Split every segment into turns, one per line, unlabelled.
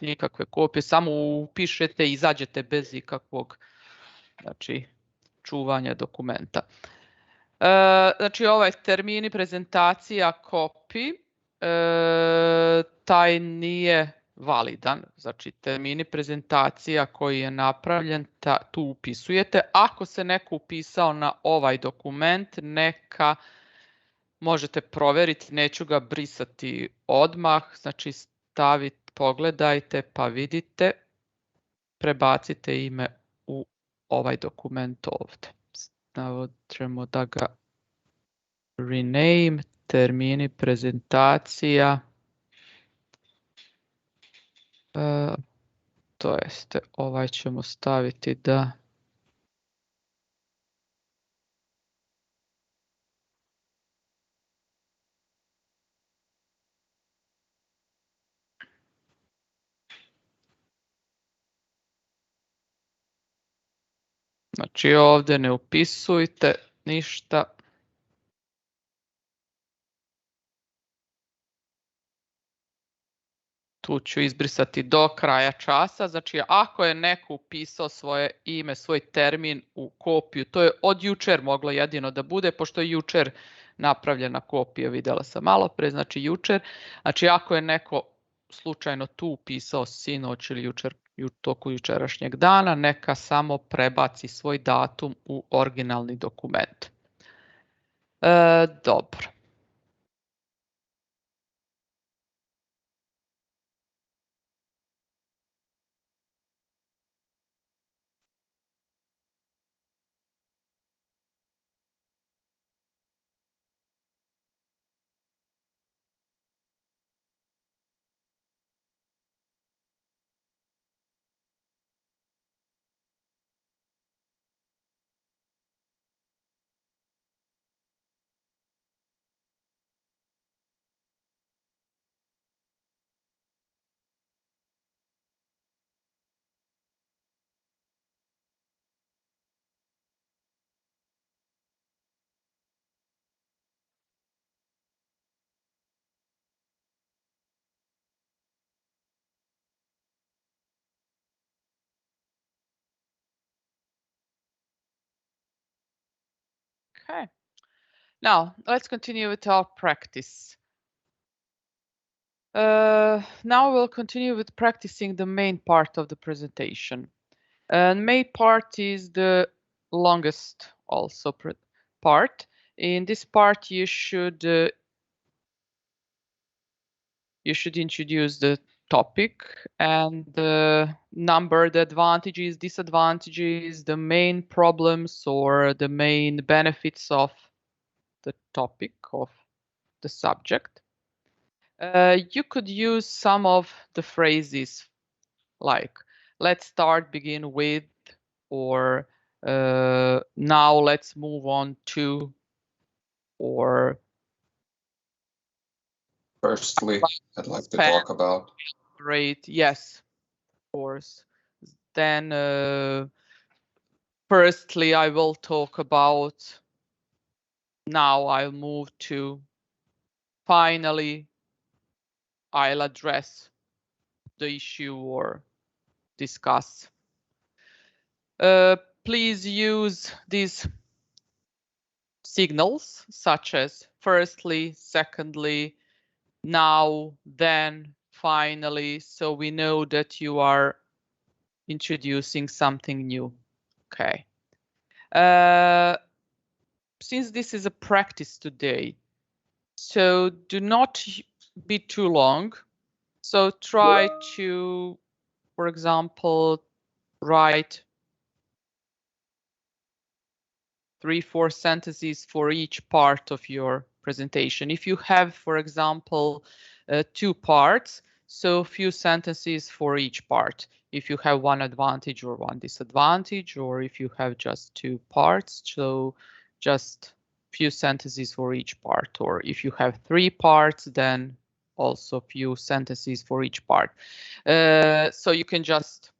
nikakve kopije, samo upišete i izađete bez ikakvog, znači, čuvanja dokumenta. Znači, ovaj termini prezentacija copy, taj nije validan. Znači, termini prezentacija koji je napravljen, tu upisujete. Ako se neko upisao na ovaj dokument, neka možete provjeriti, neću ga brisati odmah, znači stavite, pogledajte pa vidite, prebacite ime u ovaj dokument ovdje. Ćemo da ga rename, termini prezentacija, to jeste, ovaj ćemo staviti da znači ovdje ne upisujte ništa. Tu ću izbrisati do kraja časa. Znači ako je neko upisao svoje ime, svoj termin u kopiju, to je od jučer moglo jedino da bude, pošto je jučer napravljena kopija, vidjela sam malo pre, znači jučer. Znači ako je neko slučajno tu upisao sinoć ili jučer, u toku jučerašnjeg dana, neka samo prebaci svoj datum u originalni dokument. Dobro. Okay. Now, let's continue with our practice. Now we'll continue with practicing the main part of the presentation. Main part is the longest also part. In this part, you should introduce the topic and number the advantages, disadvantages, the main problems or the main benefits of the topic of the subject. You could use some of the phrases like let's start, begin with, or now let's move on to, or
firstly, I'd like to talk about.
Great, yes, of course. Then firstly, I will talk about, now I'll move to, finally, I'll address the issue or discuss. Please use these signals such as firstly, secondly, now, then, finally, so we know that you are introducing something new. Okay. Since this is a practice today, so do not be too long. So try to, for example, write 3-4 sentences for each part of your presentation. If you have, for example, 2 parts, so few sentences for each part. If you have one advantage or one disadvantage, or if you have just 2 parts, so just few sentences for each part. Or if you have 3 parts, then also few sentences for each part. So you can just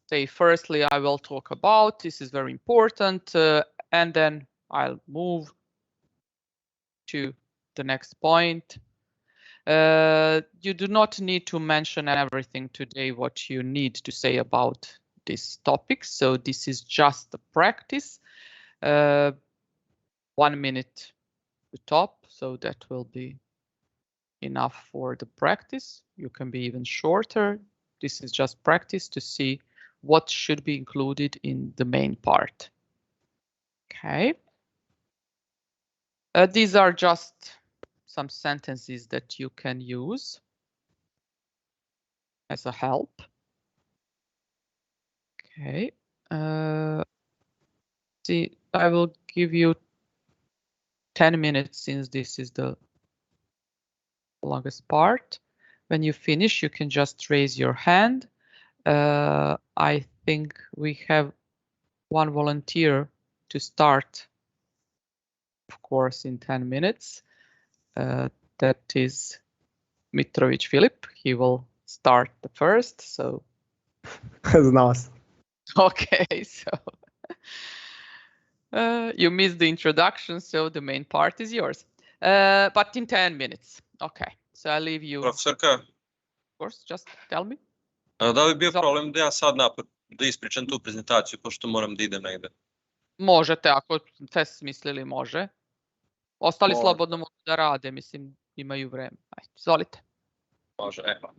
say, firstly, I will talk about, this is very important, and then I'll move to the next point. You do not need to mention everything today what you need to say about this topic. So this is just a practice. 1 minute to top, so that will be enough for the practice. You can be even shorter. This is just practice to see what should be included in the main part. Okay. These are just some sentences that you can use as a help. Okay. See, I will give you 10 minutes since this is the longest part. When you finish, you can just raise your hand. I think we have one volunteer to start, of course, in 10 minutes. That is Mitrovic Filip. He will start the first. So,
Znao sam.
okay, so you missed the introduction, so the main part is yours. But in 10 minutes. Okay, so I leave you.
Profesorka,
Of course, just tell me.
da li bi bio problem da ja sad da ispričam tu prezentaciju, pošto moram da idem negde?
Možete, ako ste smislili, može. Ostali
Može.
slobodno mogu da rade, mislim, imaju vreme. Ajde, izvolite.
Može, hvala.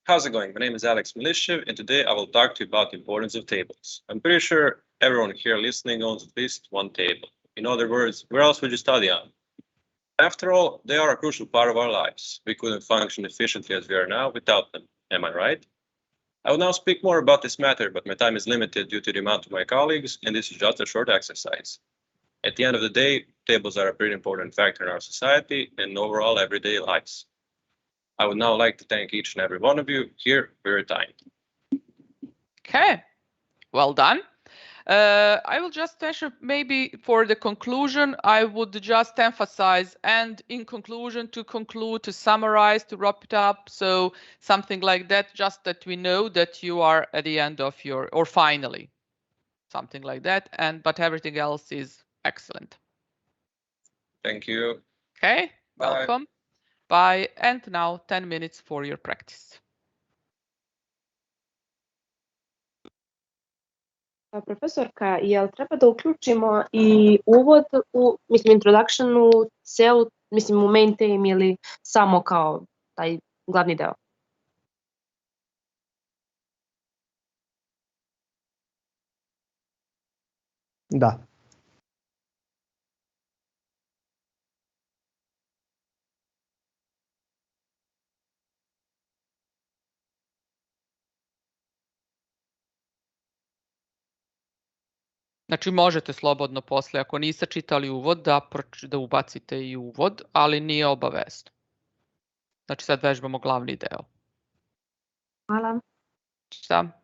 How's it going? My name is Alex Milishev, and today I will talk to you about the importance of tables. I'm pretty sure everyone here listening owns at least one table. In other words, where else would you study on? After all, they are a crucial part of our lives. We couldn't function efficiently as we are now without them. Am I right? I will now speak more about this matter, but my time is limited due to the amount of my colleagues, and this is just a short exercise. At the end of the day, tables are a pretty important factor in our society and overall everyday lives. I would now like to thank each and every one of you here for your time.
Okay, well done. I will just mention maybe for the conclusion, I would just emphasize, and in conclusion, to conclude, to summarize, to wrap it up. So something like that, just that we know that you are at the end of your, or finally, something like that. But everything else is excellent.
Thank you.
Okay, welcome. Bye. And now 10 minutes for your practice.
Profesorka, jel treba da uključimo i uvod u, mislim, introduction u celu, mislim, u main theme ili samo kao taj glavni deo?
Da.
Znači možete slobodno posle, ako niste čitali uvod, da ubacite i uvod, ali nije obavezno. Znači sad vežbamo glavni deo.
Hvala.
Šta?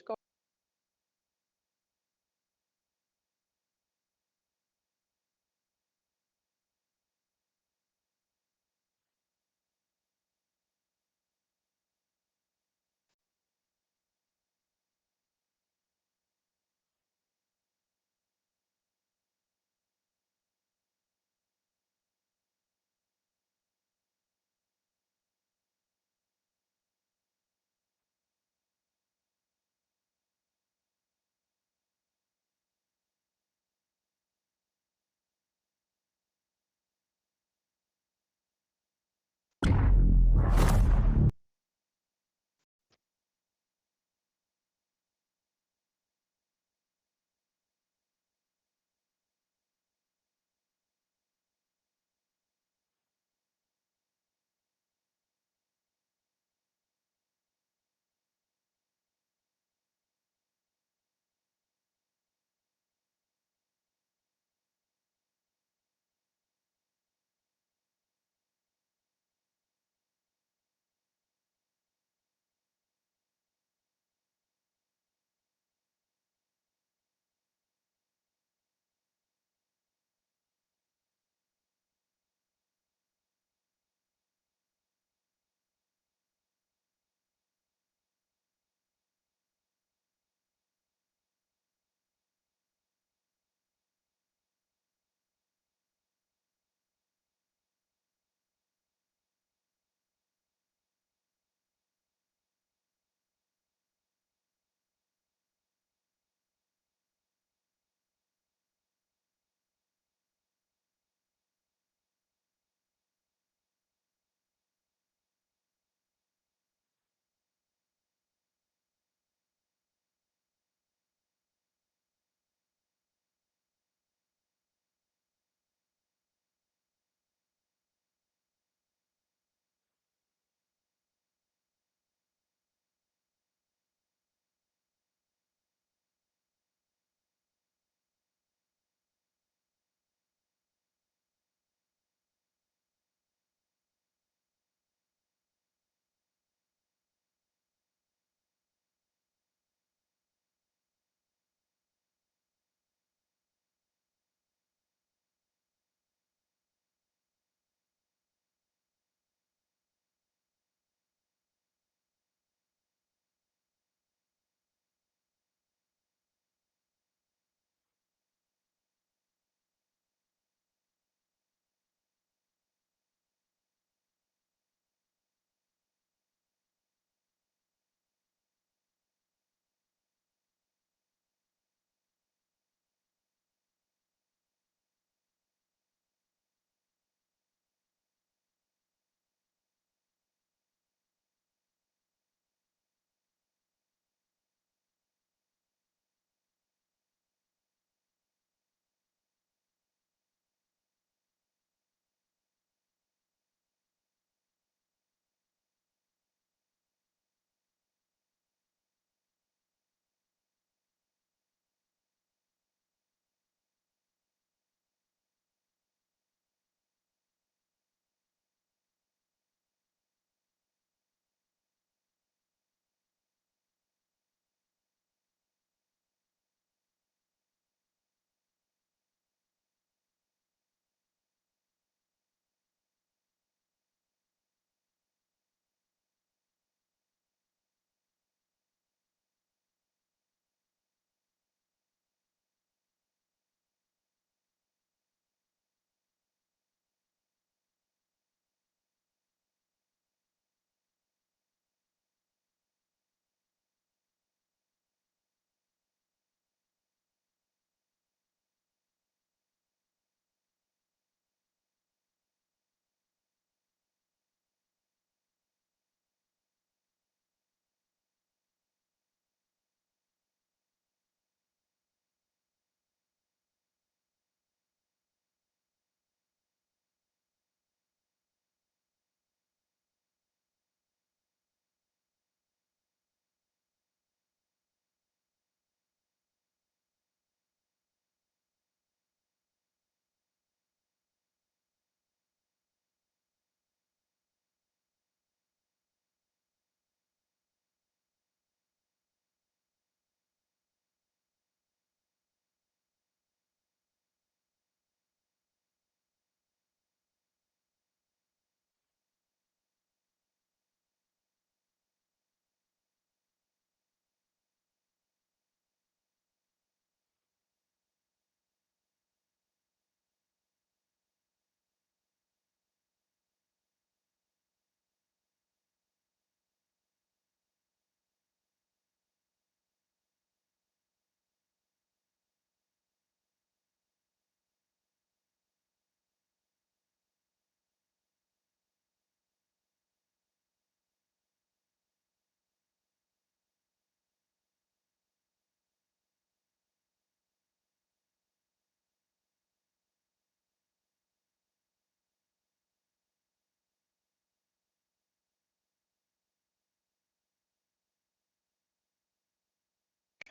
kao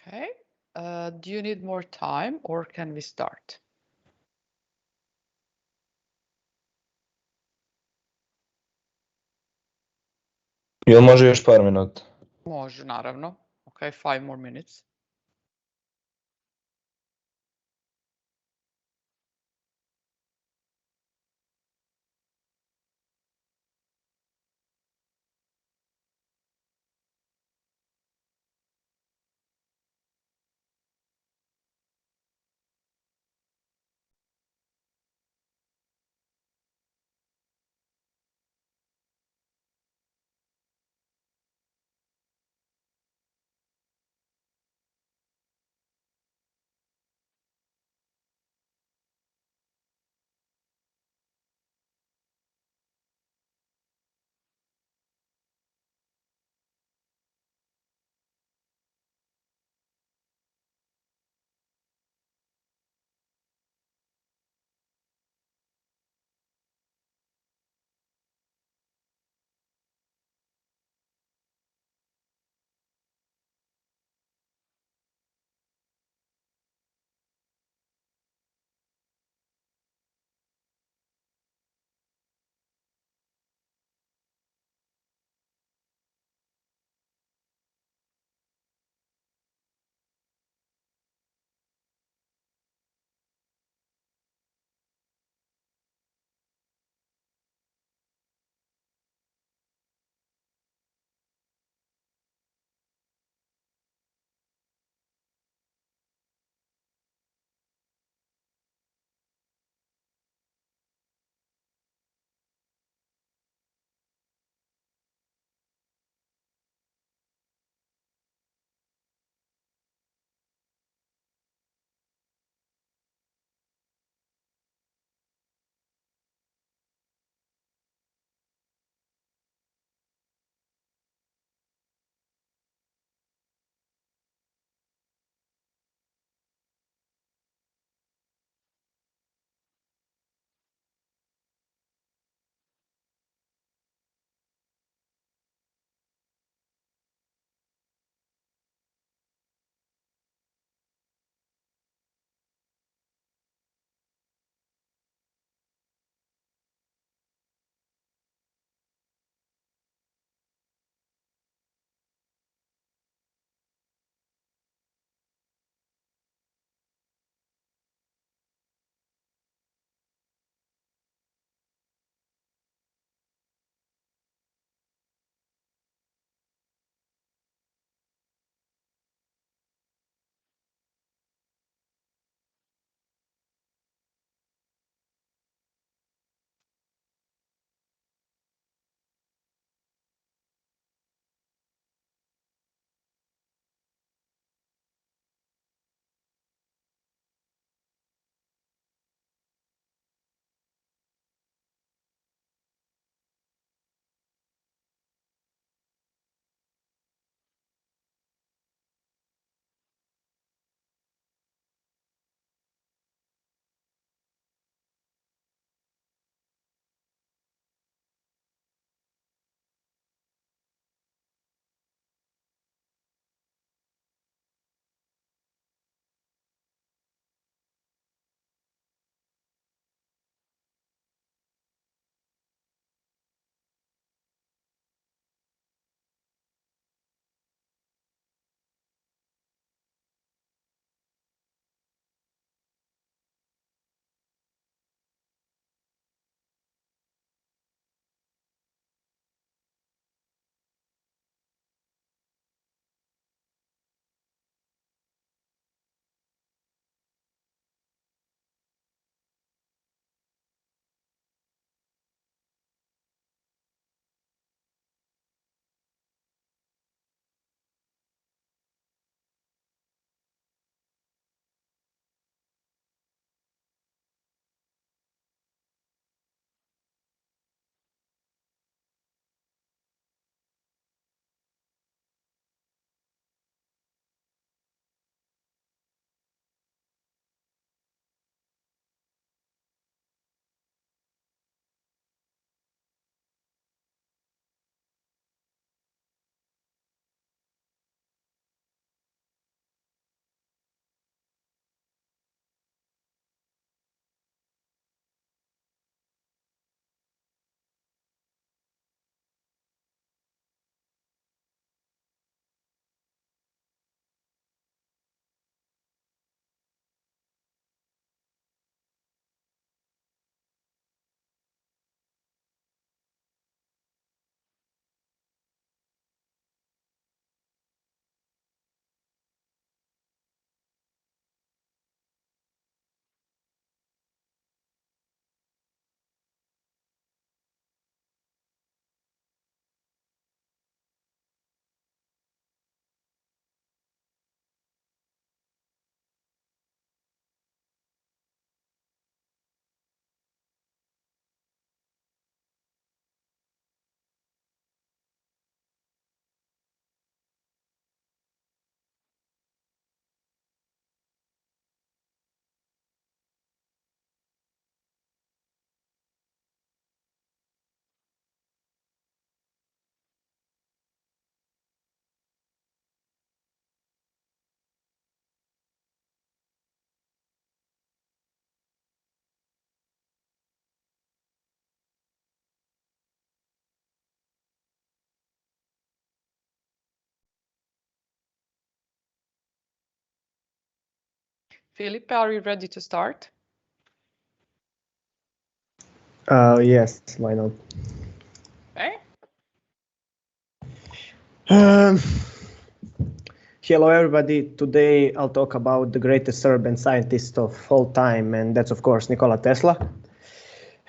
Okay. Do you need more time or can we start?
Jel može još par minuta?
Može, naravno. Okay, 5 more minutes. Filipe, are you ready to start?
Yes, why not?
Okay.
Hello, everybody. Today I'll talk about the greatest Serbian scientist of all time, and that's, of course, Nikola Tesla.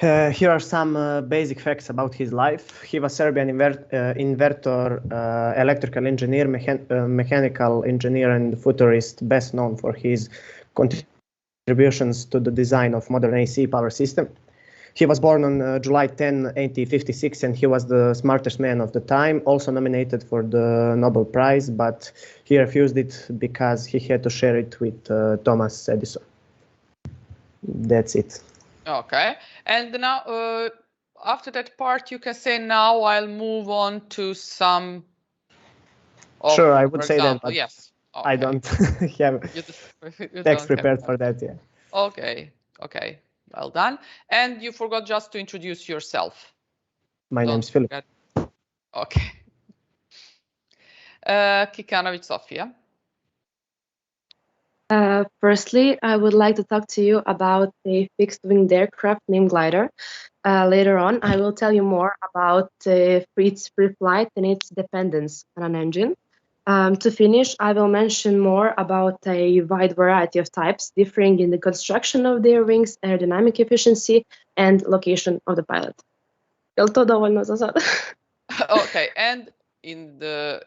Here are some basic facts about his life. He was Serbian inventor, electrical engineer, mechanical engineer, and futurist, best known for his contributions to the design of modern AC power system. He was born on July 10, 1856, and he was the smartest man of the time, also nominated for the Nobel Prize, but he refused it because he had to share it with Thomas Edison. That's it.
Okay. And now, after that part, you can say, now I'll move on to some.
Sure, I would
for
say
example,
that, but
yes. Okay.
I don't have
You
text
don't
prepared
have
for that, yeah.
Okay. Okay. Well done. And you forgot just to introduce yourself.
My name's Philip.
Okay. Kikanovic Sofia.
Firstly, I would like to talk to you about a fixed-winged aircraft named Glider. Later on, I will tell you more about its free flight and its dependence on an engine. To finish, I will mention more about a wide variety of types, differing in the construction of their wings, aerodynamic efficiency, and location of the pilot. Jel to dovoljno za sad?
Okay, and in the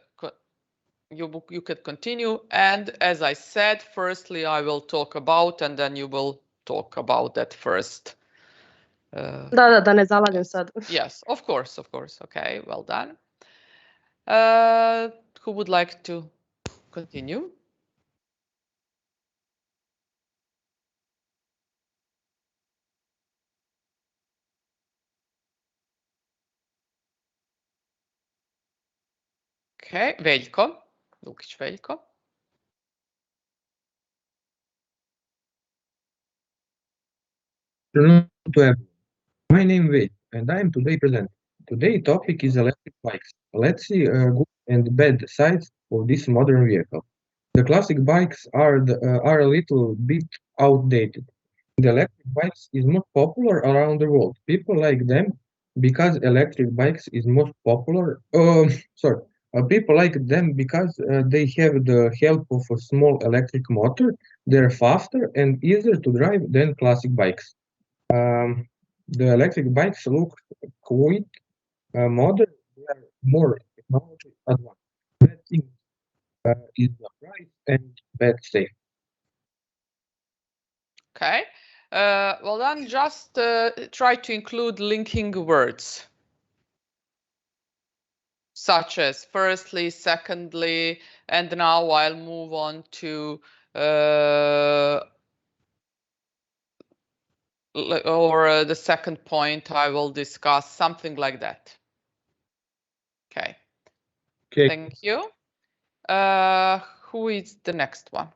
you could continue. And as I said, firstly, I will talk about, and then you will talk about that first.
Da ne zalažem sad.
Yes, of course. Okay, well done. Who would like to continue? Okay, Veljko. Lukić Veljko.
Afternoon to everyone. My name is Vej, and I am today present. Today's topic is electric bikes. Let's see good and bad sides of this modern vehicle. The classic bikes are a little bit outdated. The electric bikes is most popular around the world. People like them because electric bikes is most popular. People like them because they have the help of a small electric motor. They're faster and easier to drive than classic bikes. The electric bikes look quite modern. They are more technology advanced. Bad thing is the price and bad safety.
Okay. Well then, just try to include linking words, such as firstly, secondly, and now I'll move on to the second point I will discuss, something like that. Okay.
Okay.
Thank you. Who is the next one?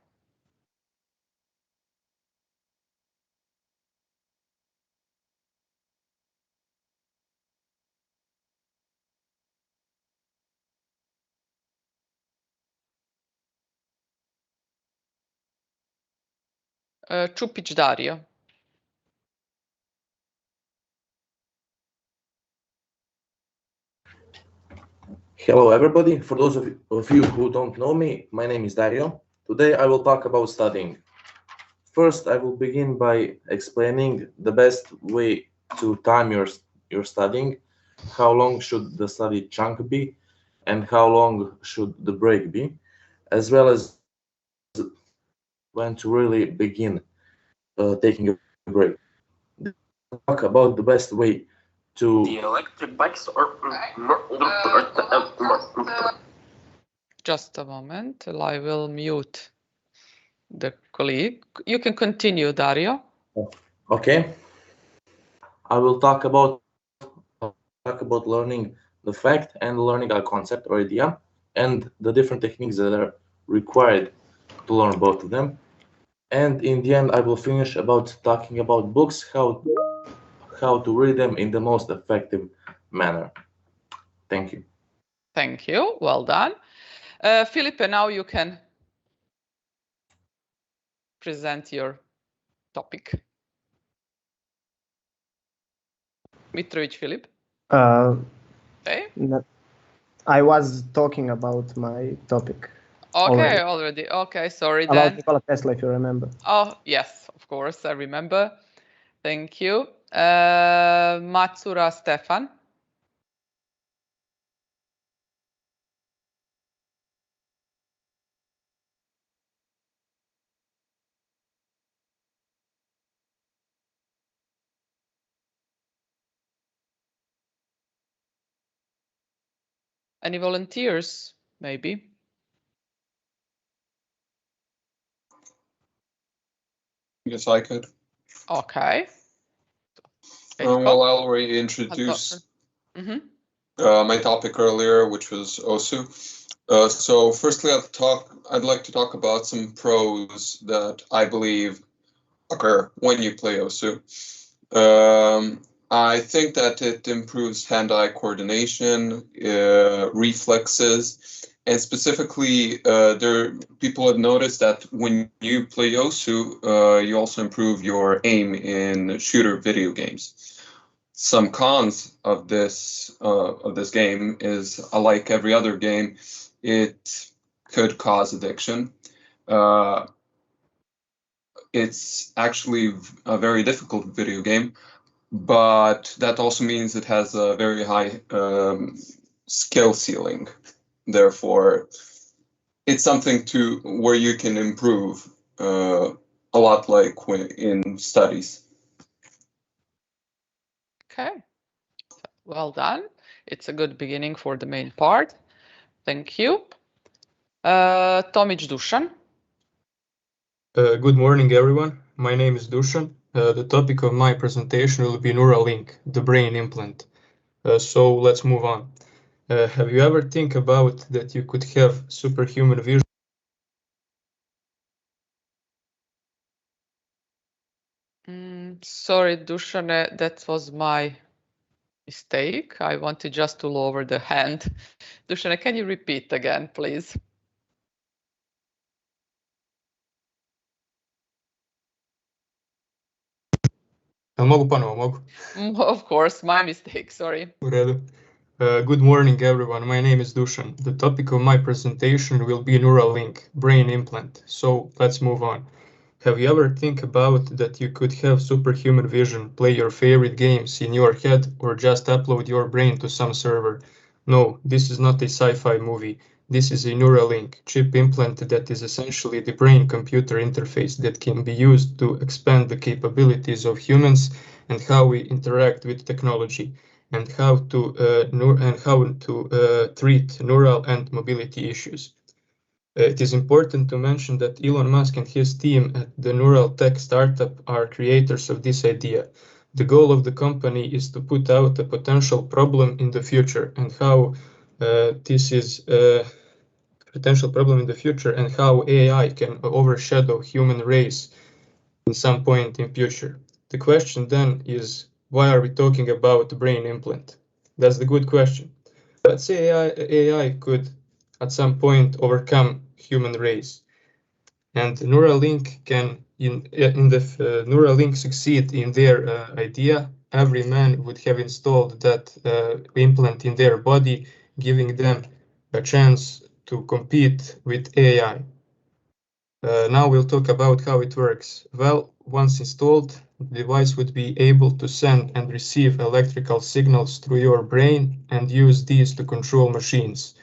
Čupić Dario.
Hello, everybody. For those of you who don't know me, my name is Dario. Today, I will talk about studying. First, I will begin by explaining the best way to time your studying, how long should the study chunk be, and how long should the break be, as well as when to really begin taking a break. Talk about the best way to
the electric bikes are
Just a moment, I will mute the colleague. You can continue, Dario.
Okay. I will talk about learning the fact and learning a concept or idea and the different techniques that are required to learn both of them. And in the end, I will finish about talking about books, how to read them in the most effective manner. Thank you.
Thank you. Well done. Filipe, now you can present your topic. Mitrovic Filip. Okay.
I was talking about my topic.
Okay, already. Okay, sorry
about
then.
Nikola Tesla, if you remember.
Oh, yes, of course, I remember. Thank you. Matsura Stefan. Any volunteers, maybe?
Yes, I could.
Okay.
Well, I already introduced my topic earlier, which was OSU. So firstly, I'd like to talk about some pros that I believe occur when you play OSU. I think that it improves hand-eye coordination, reflexes, and specifically, people have noticed that when you play OSU, you also improve your aim in shooter video games. Some cons of this game is, like every other game, it could cause addiction. It's actually a very difficult video game, but that also means it has a very high skill ceiling. Therefore, it's something where you can improve a lot, like in studies.
Okay, well done. It's a good beginning for the main part. Thank you. Tomic Dusan.
Good morning, everyone. My name is Dusan. The topic of my presentation will be Neuralink, the brain implant. So let's move on. Have you ever think about that you could have superhuman vision?
Sorry, Dusan, that was my mistake. I wanted just to lower the hand. Dusan, can you repeat again, please?
Mogu ponovo, mogu?
Of course, my mistake, sorry.
U redu. Good morning, everyone. My name is Dusan. The topic of my presentation will be Neuralink, brain implant. So let's move on. Have you ever think about that you could have superhuman vision, play your favorite games in your head, or just upload your brain to some server? No, this is not a sci-fi movie. This is a Neuralink chip implant that is essentially the brain-computer interface that can be used to expand the capabilities of humans and how we interact with technology, and how to treat neural and mobility issues. It is important to mention that Elon Musk and his team at the neural tech startup are creators of this idea. The goal of the company is to put out a potential problem in the future and how how AI can overshadow human race in some point in future. The question then is, why are we talking about brain implant? That's the good question. Let's say AI could at some point overcome human race, and Neuralink can Neuralink succeed in their idea. Every man would have installed that implant in their body, giving them a chance to compete with AI. Now we'll talk about how it works. Well, once installed, the device would be able to send and receive electrical signals through your brain and use these to control machines.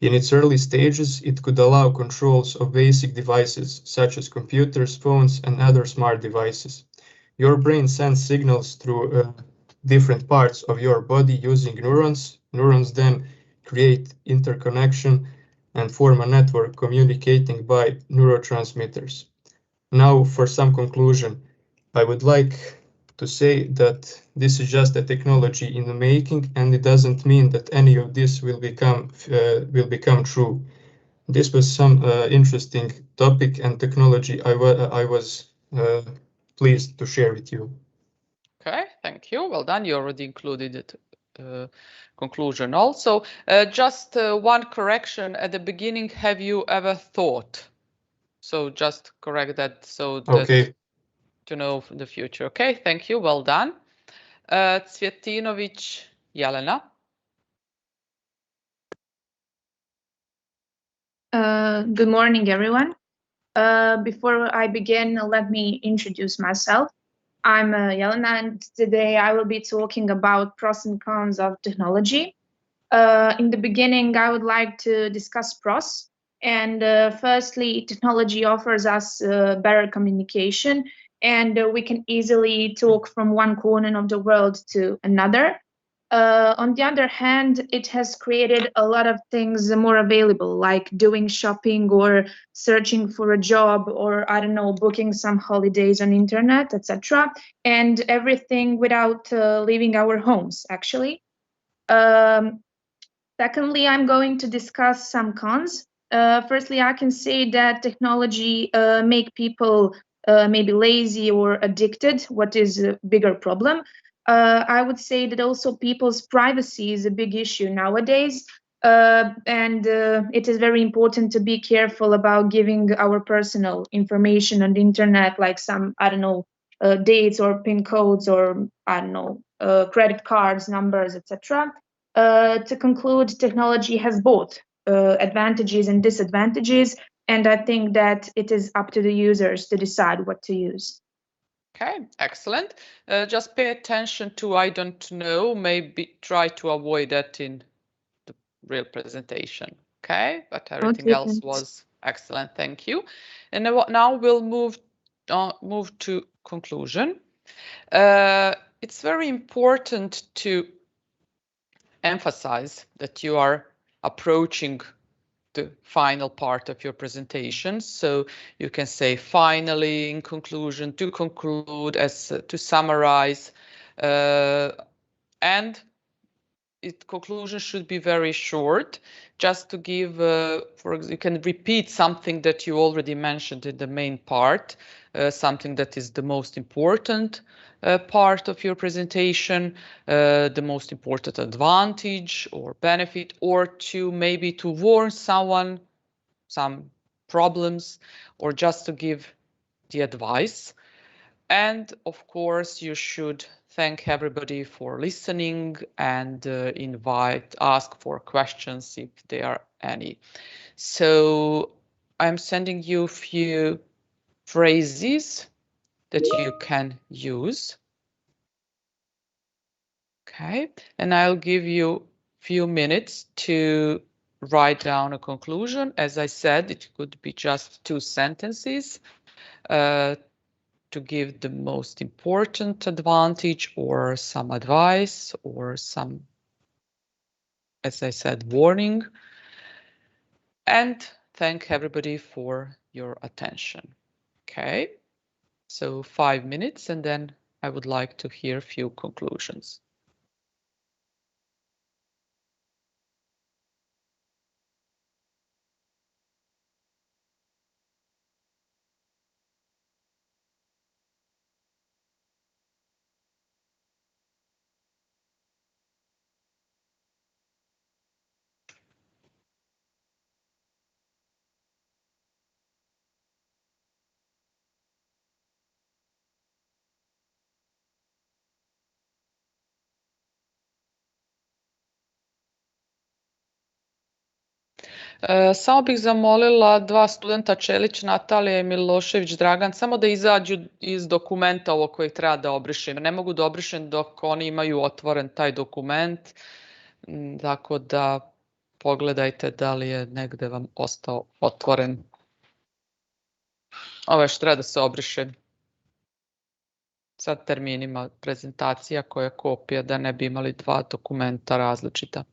In its early stages, it could allow controls of basic devices, such as computers, phones, and other smart devices. Your brain sends signals through different parts of your body using neurons. Neurons then create interconnection and form a network communicating by neurotransmitters. Now, for some conclusion, I would like to say that this is just a technology in the making, and it doesn't mean that any of this will become true. This was some interesting topic and technology I was pleased to share with you.
Okay, thank you. Well done. You already included it. Conclusion also. Just one correction at the beginning. Have you ever thought? So just correct that so that
Okay.
to know for the future. Okay, thank you. Well done. Cvjetinović Jelena.
Good morning, everyone. Before I begin, let me introduce myself. I'm Jelena, and today I will be talking about pros and cons of technology. In the beginning, I would like to discuss pros. And firstly, technology offers us better communication, and we can easily talk from one corner of the world to another. On the other hand, it has created a lot of things more available, like doing shopping or searching for a job, or I don't know, booking some holidays on internet, etc. And everything without leaving our homes, actually. Um, Secondly, I'm going to discuss some cons. Firstly, I can say that technology make people maybe lazy or addicted, what is a bigger problem. I would say that also people's privacy is a big issue nowadays. And it is very important to be careful about giving our personal information on the internet, like some, I don't know, dates or PIN codes or, I don't know, credit cards, numbers, etc. To conclude, technology has both advantages and disadvantages, and I think that it is up to the users to decide what to use.
Okay, excellent. Just pay attention to I don't know, maybe try to avoid that in the real presentation. Okay, but everything
Okay,
else
thanks.
was excellent. Thank you. And now we'll move to conclusion. It's very important to emphasize that you are approaching the final part of your presentation. So you can say finally, in conclusion, to conclude, as to summarize, and conclusion should be very short, just to give, for example, you can repeat something that you already mentioned in the main part, something that is the most important part of your presentation, the most important advantage or benefit, or to maybe to warn someone some problems, or just to give the advice. And of course, you should thank everybody for listening and ask for questions if there are any. So I'm sending you a few phrases that you can use. Okay, and I'll give you a few minutes to write down a conclusion. As I said, it could be just 2 sentences. To give the most important advantage or some advice or some, as I said, warning. And thank everybody for your attention. Okay, so 5 minutes, and then I would like to hear a few conclusions. Samo bih zamolila 2 studenta, Čelić Natalija i Milošević Dragan, samo da izađu iz dokumenta ovo kojeg treba da obrišem. Ne mogu da obrišem dok oni imaju otvoren taj dokument, tako da pogledajte da li je negde vam ostao otvoren. Ovo je što treba da se obriše. Sad terminima prezentacija koja je kopija, da ne bi imali 2 dokumenta različita.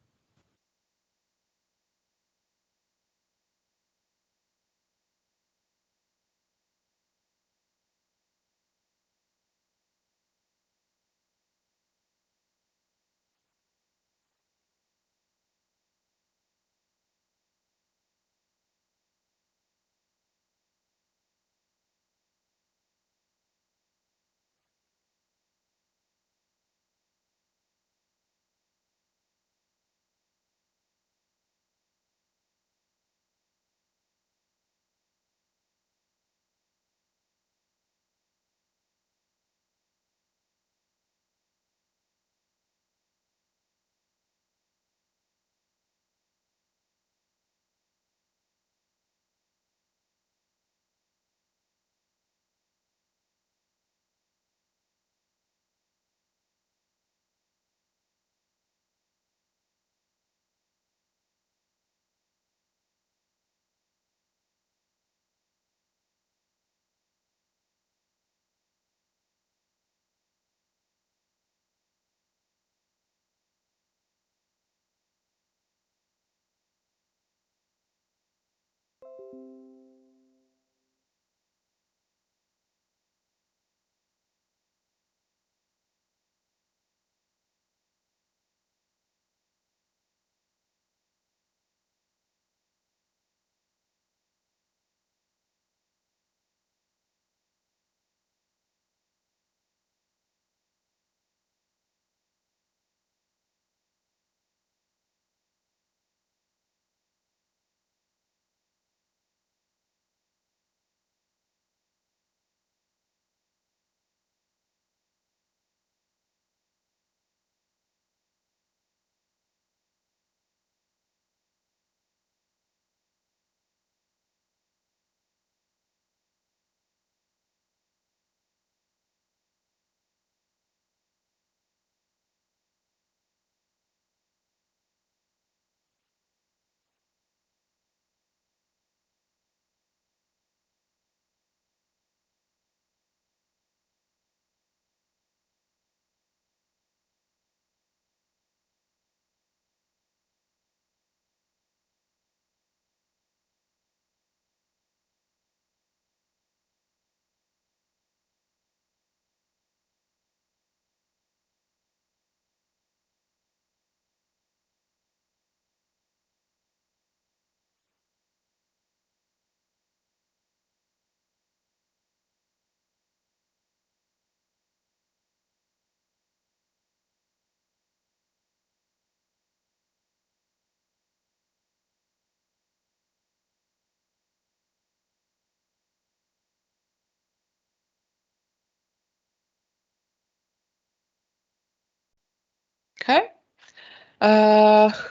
Okay.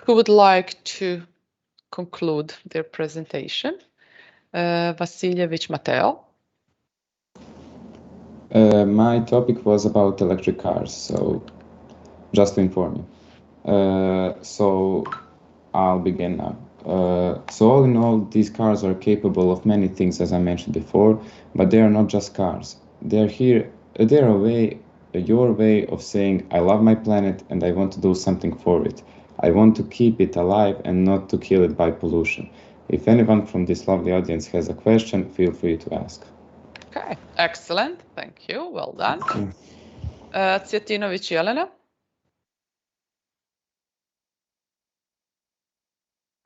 Who would like to conclude their presentation? Vasiljevich Mateo.
My topic was about electric cars, so just to inform you. So I'll begin now. So all in all, these cars are capable of many things, as I mentioned before, but they are not just cars. They're your way of saying, I love my planet and I want to do something for it. I want to keep it alive and not to kill it by pollution. If anyone from this lovely audience has a question, feel free to ask.
Okay, excellent. Thank you. Well done.
Okay.
Cvjetinović Jelena.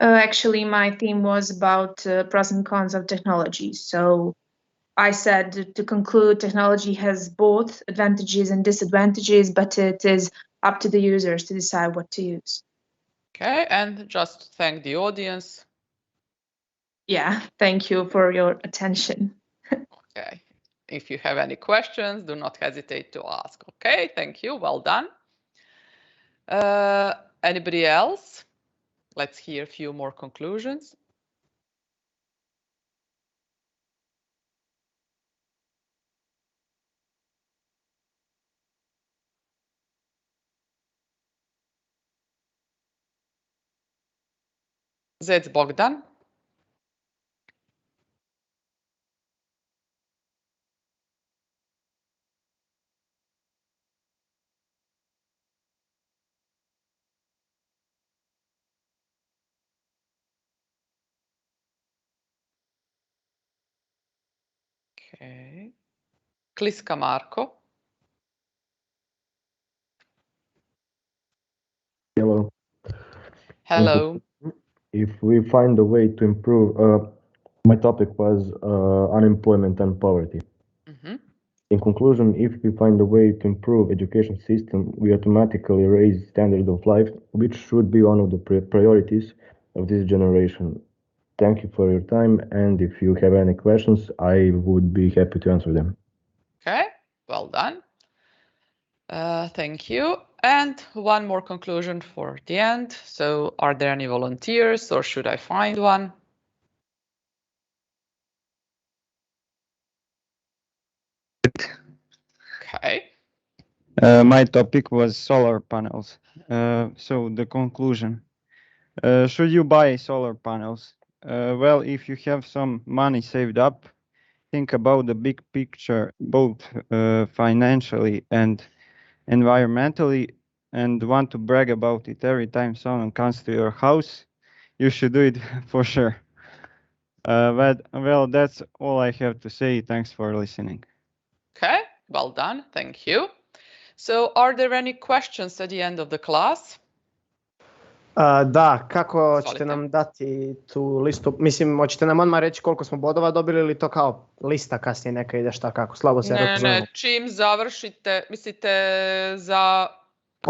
Actually, my theme was about pros and cons of technology. So I said to conclude, technology has both advantages and disadvantages, but it is up to the users to decide what to use.
Okay, and just thank the audience.
Yeah, thank you for your attention.
Okay, if you have any questions, do not hesitate to ask. Okay, thank you. Well done. Anybody else? Let's hear a few more conclusions. Zec Bogdan. Okay. Kliska Marko.
Hello.
Hello.
If we find a way to improve, my topic was unemployment and poverty.
Mm-hmm.
In conclusion, if we find a way to improve education system, we automatically raise standard of life, which should be one of the priorities of this generation. Thank you for your time, and if you have any questions, I would be happy to answer them.
Okay, well done. Thank you. And one more conclusion for the end. So are there any volunteers or should I find one? Okay.
My topic was solar panels. So the conclusion. Should you buy solar panels? Well, if you have some money saved up, think about the big picture, both financially and environmentally, and want to brag about it every time someone comes to your house, you should do it for sure. Well, that's all I have to say. Thanks for listening.
Okay, well done. Thank you. So are there any questions at the end of the class?
Da, kako
Izvolite.
ćete nam dati tu listu? Mislim, hoćete nam odmah reći koliko smo bodova dobili ili to kao lista kasnije neka ide šta kako? Slabo se razumemo.
Ne, čim završite, mislite za...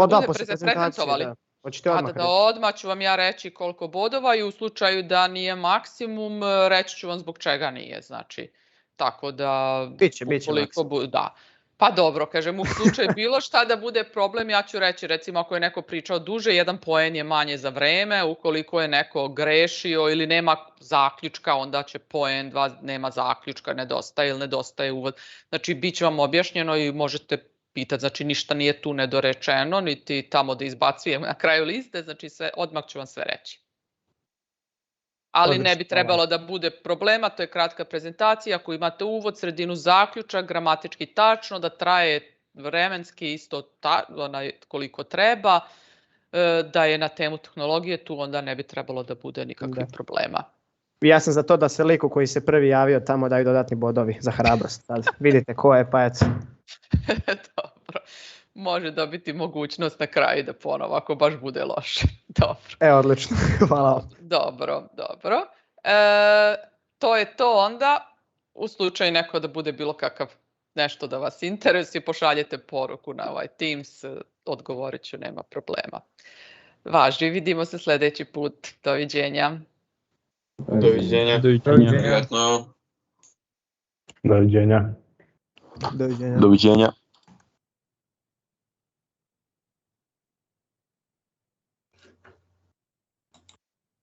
Da, posle prezentacije, da. Hoćete odmah reći?
Odmah ću vam ja reći koliko bodova i u slučaju da nije maksimum, reći ću vam zbog čega nije, znači, tako da...
Biće maksimum.
Da. Pa dobro, kažem, u slučaju bilo šta da bude problem, ja ću reći, recimo, ako je neko pričao duže, 1 poen je manje za vreme, ukoliko je neko grešio ili nema zaključka, onda će poen 2, nema zaključka, nedostaje ili nedostaje uvod. Znači, bit će vam objašnjeno i možete pitati, znači ništa nije tu nedorečeno, niti tamo da izbacujem na kraju liste, znači odmah ću vam sve reći. Ali ne bi trebalo da bude problema, to je kratka prezentacija, ako imate uvod, sredinu, zaključak, gramatički tačno, da traje vremenski isto koliko treba, da je na temu tehnologije, tu onda ne bi trebalo da bude nikakvih problema.
Ja sam za to da se liku koji se prvi javio tamo daju dodatni bodovi za hrabrost. Sad vidite ko je, pa eto.
Dobro. Može dobiti mogućnost na kraju da ponovo, ako baš bude loše. Dobro.
Odlično. Hvala.
Dobro. To je to onda. U slučaju neko da bude bilo kakav nešto da vas interesuje, pošaljete poruku na ovaj Teams, odgovorit ću, nema problema. Važi, vidimo se sljedeći put. Doviđenja.
Doviđenja.
Doviđenja.
Doviđenja.
Doviđenja.
Doviđenja.